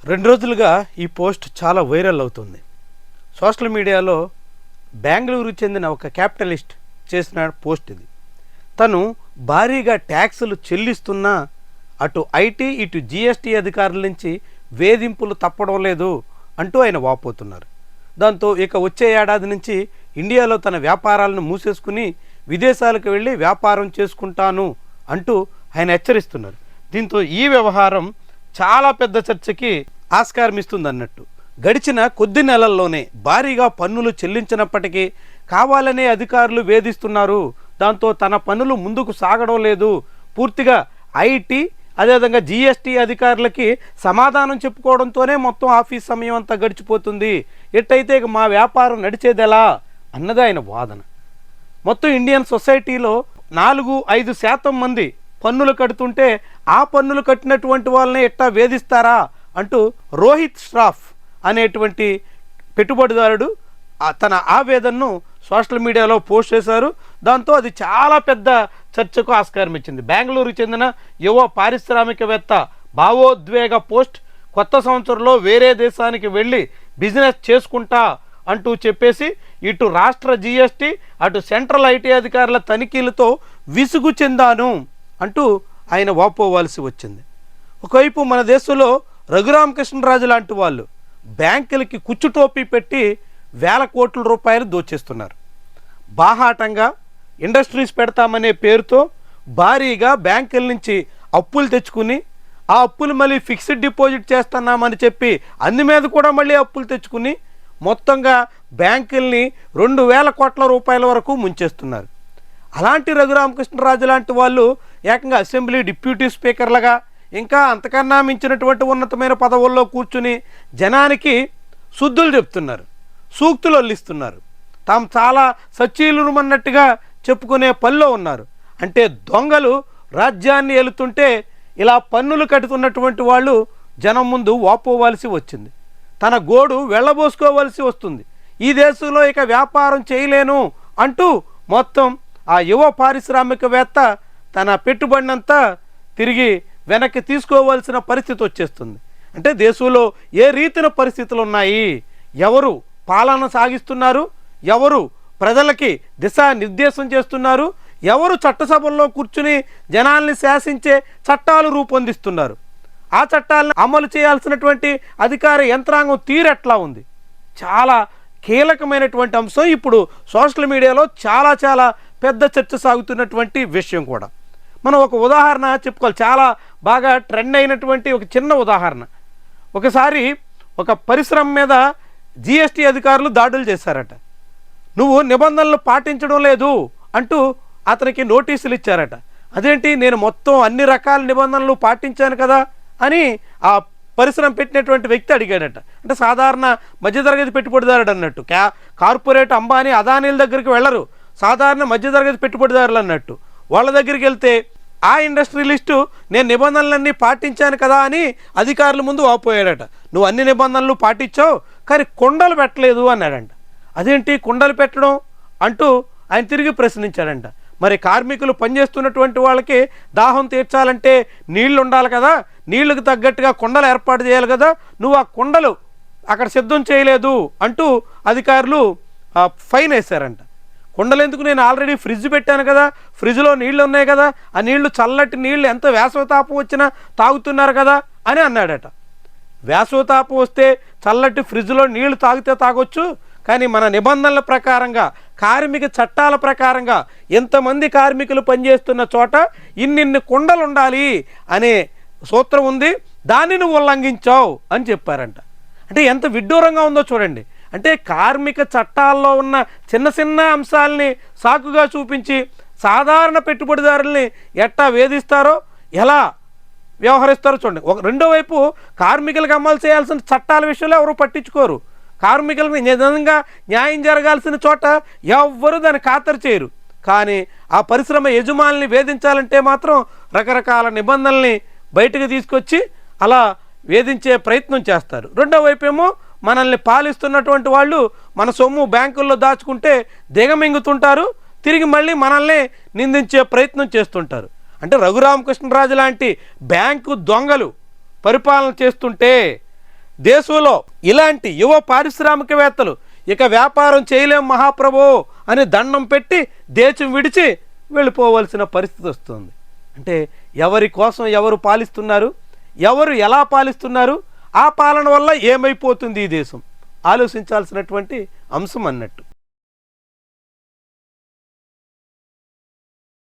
2 రోజులుగా ఈ పోస్ట్ చాలా వైరల్ అవుతుంది. సోషల్ మీడియాలో బెంగళూరు చెందిన ఒక క్యాపిటలిస్ట్ చేసిన పోస్ట్ ఇది. తను భారీగా ట్యాక్సులు చెల్లిస్తున్నా అటు ఐటీ ఇటు జీఎస్టీ అధికారుల నుంచి వేధింపులు తప్పడం లేదు అంటూ ఆయన వాపోతున్నారు. దాంతో ఇక వచ్చే ఏడాది నుంచి ఇండియాలో తన వ్యాపారాలను మూసేసుకుని విదేశాలకు వెళ్ళి వ్యాపారం చేసుకుంటాను అంటూ ఆయన హెచ్చరిస్తున్నారు. దీంతో ఈ వ్యవహారం చాలా పెద్ద చర్చకి ఆస్కారం ఇస్తుంది అన్నట్టు. గడిచిన కొద్ది నెలల్లోనే భారీగా పన్నులు చెల్లించినప్పటికీ కావాలనే అధికారులు వేధిస్తున్నారు. దాంతో తన పనులు ముందుకు సాగడం లేదు. పూర్తిగా ఐటీ అదేవిధంగా జీఎస్టీ అధికారులకి సమాధానం చెప్పుకోవడంతోనే మొత్తం ఆఫీస్ సమయం అంతా గడిచిపోతుంది. ఎట్టయితే ఇక మా వ్యాపారం నడిచేదెలా అన్నది ఆయన వాదన. మొత్తం ఇండియన్ సొసైటీలో 4-5% మంది పన్నులు కడుతుంటే ఆ పన్నులు కట్టినటువంటి వాళ్ళని ఎట్టా వేధిస్తారా అంటూ రోహిత్ ష్రాఫ్ అనేటువంటి పెట్టుబడిదారుడు తన ఆవేదనను సోషల్ మీడియాలో పోస్ట్ చేశారు. దాంతో అది చాలా పెద్ద చర్చకు ఆస్కారం ఇచ్చింది. బెంగళూరుకు చెందిన యువ పారిశ్రామికవేత్త భావోద్వేగ పోస్ట్ కొత్త సంవత్సరంలో వేరే దేశానికి వెళ్ళి బిజినెస్ చేసుకుంటా అంటూ చెప్పేసి ఇటు రాష్ట్ర జీఎస్టీ అటు సెంట్రల్ ఐటీ అధికారుల తనిఖీలతో విసుగు చెందాను అంటూ ఆయన వాపోవాల్సి వచ్చింది. ఒకవైపు మన దేశంలో రఘురామకృష్ణరాజు లాంటి వాళ్ళు బ్యాంకులకి కుచ్చుటోపీ పెట్టి వేల కోట్ల రూపాయలు దోచేస్తున్నారు. బాహాటంగా ఇండస్ట్రీస్ పెడతామనే పేరుతో భారీగా బ్యాంకుల నుంచి అప్పులు తెచ్చుకుని ఆ అప్పులు మళ్ళీ ఫిక్స్డ్ డిపాజిట్ చేస్తున్నామని చెప్పి అందు మీద కూడా మళ్ళీ అప్పులు తెచ్చుకుని మొత్తంగా బ్యాంకుల్ని 2,000 కోట్ల రూపాయల వరకు ముంచేస్తున్నారు. అలాంటి రఘురామకృష్ణరాజు లాంటి వాళ్ళు ఏకంగా అసెంబ్లీ డిప్యూటీ స్పీకర్లుగా ఇంకా అంతకన్నా మించినటువంటి ఉన్నతమైన పదవుల్లో కూర్చుని జనానికి శుద్ధులు చెప్తున్నారు, సూక్తులు వల్లిస్తున్నారు. తాము చాలా సచ్చీలుమన్నట్టుగా చెప్పుకునే పనిలో ఉన్నారు. అంటే దొంగలు రాజ్యాన్ని ఏలుతుంటే ఇలా పన్నులు కట్టుతున్నటువంటి వాళ్ళు జనం ముందు వాపోవాల్సి వచ్చింది. తన గోడు వెళ్ళబోసుకోవాల్సి వస్తుంది. ఈ దేశంలో ఇక వ్యాపారం చేయలేను అంటూ మొత్తం ఆ యువ పారిశ్రామికవేత్త తన పెట్టుబడినంతా తిరిగి వెనక్కి తీసుకోవాల్సిన పరిస్థితి వచ్చేస్తుంది. అంటే దేశంలో ఏ రీతిన పరిస్థితులు ఉన్నాయి, ఎవరు పాలన సాగిస్తున్నారు, ఎవరు ప్రజలకి దిశానిర్దేశం చేస్తున్నారు, ఎవరు చట్టసభల్లో కూర్చుని జనాల్ని శాసించే చట్టాలు రూపొందిస్తున్నారు, ఆ చట్టాలను అమలు చేయాల్సినటువంటి అధికార యంత్రాంగం తీరెట్లా ఉంది. చాలా కీలకమైనటువంటి అంశం ఇప్పుడు సోషల్ మీడియాలో చాలా చాలా పెద్ద చర్చ సాగుతున్నటువంటి విషయం కూడా. మనం ఒక ఉదాహరణ చెప్పుకోవాలి. చాలా బాగా ట్రెండ్ అయినటువంటి ఒక చిన్న ఉదాహరణ. ఒకసారి ఒక పరిశ్రమ మీద జీఎస్టీ అధికారులు దాడులు చేశారట. నువ్వు నిబంధనలు పాటించడం లేదు అంటూ అతనికి నోటీసులు ఇచ్చారట. అదేంటి, నేను మొత్తం అన్ని రకాల నిబంధనలు పాటించాను కదా అని ఆ పరిశ్రమ పెట్టినటువంటి వ్యక్తి అడిగాడట. అంటే సాధారణ మధ్యతరగతి పెట్టుబడిదారుడు అన్నట్టు. కార్పొరేట్ అంబానీ అదానీల దగ్గరికి వెళ్ళరు, సాధారణ మధ్యతరగతి పెట్టుబడిదారులు అన్నట్టు. వాళ్ళ దగ్గరికి వెళ్తే ఆ ఇండస్ట్రియలిస్టు నేను నిబంధనలన్నీ పాటించాను కదా అని అధికారుల ముందు వాపోయాడట. నువ్వు అన్ని నిబంధనలు పాటించావు కానీ కుండలు పెట్టలేదు అన్నాడంట. అదేంటి కుండలు పెట్టడం అంటూ ఆయన తిరిగి ప్రశ్నించాడంట. మరి కార్మికులు పనిచేస్తున్నటువంటి వాళ్ళకి దాహం తీర్చాలంటే నీళ్లు ఉండాలి కదా, నీళ్లకు తగ్గట్టుగా కుండలు ఏర్పాటు చేయాలి కదా, నువ్వు ఆ కుండలు అక్కడ సిద్ధం చేయలేదు అంటూ అధికారులు ఫైన్ వేశారంట. కుండలు ఎందుకు, నేను ఆల్రెడీ ఫ్రిడ్జ్ పెట్టాను కదా, ఫ్రిడ్జ్లో నీళ్లు ఉన్నాయి కదా, ఆ నీళ్లు చల్లటి నీళ్లు ఎంత వేసవితాపం వచ్చినా తాగుతున్నారు కదా అని అన్నాడట. వేసవితాపం వస్తే చల్లటి ఫ్రిడ్జ్లో నీళ్లు తాగితే తాగొచ్చు, కానీ మన నిబంధనల ప్రకారంగా కార్మిక చట్టాల ప్రకారంగా ఎంతమంది కార్మికులు పనిచేస్తున్న చోట ఇన్నిన్ని కుండలు ఉండాలి అనే సూత్రం ఉంది, దాన్ని నువ్వు ఉల్లంఘించావు అని చెప్పారంట. అంటే ఎంత విడ్డూరంగా ఉందో చూడండి. అంటే కార్మిక చట్టాల్లో ఉన్న చిన్న చిన్న అంశాలని సాకుగా చూపించి సాధారణ పెట్టుబడిదారుల్ని ఎట్టా వేధిస్తారో, ఎలా వ్యవహరిస్తారో చూడండి. రెండో వైపు కార్మికులకు అమలు చేయాల్సిన చట్టాల విషయంలో ఎవరు పట్టించుకోరు. కార్మికులకు నిజంగా న్యాయం జరగాల్సిన చోట ఎవ్వరూ దాన్ని ఖాతరు చేయరు. కానీ ఆ పరిశ్రమ యజమానిని వేధించాలంటే మాత్రం రకరకాల నిబంధనల్ని బయటకు తీసుకొచ్చి అలా వేధించే ప్రయత్నం చేస్తారు. రెండో వైపు ఏమో మనల్ని పాలిస్తున్నటువంటి వాళ్ళు మన సొమ్ము బ్యాంకుల్లో దాచుకుంటే దిగమింగుతుంటారు, తిరిగి మళ్ళీ మనల్ని నిందించే ప్రయత్నం చేస్తుంటారు. అంటే రఘురామకృష్ణరాజు లాంటి బ్యాంకు దొంగలు పరిపాలన చేస్తుంటే దేశంలో ఇలాంటి యువ పారిశ్రామికవేత్తలు ఇక వ్యాపారం చేయలేం మహాప్రభు అని దండం పెట్టి దేశం విడిచి వెళ్ళిపోవలసిన పరిస్థితి వస్తుంది. అంటే ఎవరి కోసం ఎవరు పాలిస్తున్నారు, ఎవరు ఎలా పాలిస్తున్నారు, ఆ పాలన వల్ల ఏమైపోతుంది ఈ దేశం, ఆలోచించాల్సినటువంటి అంశం అన్నట్టు.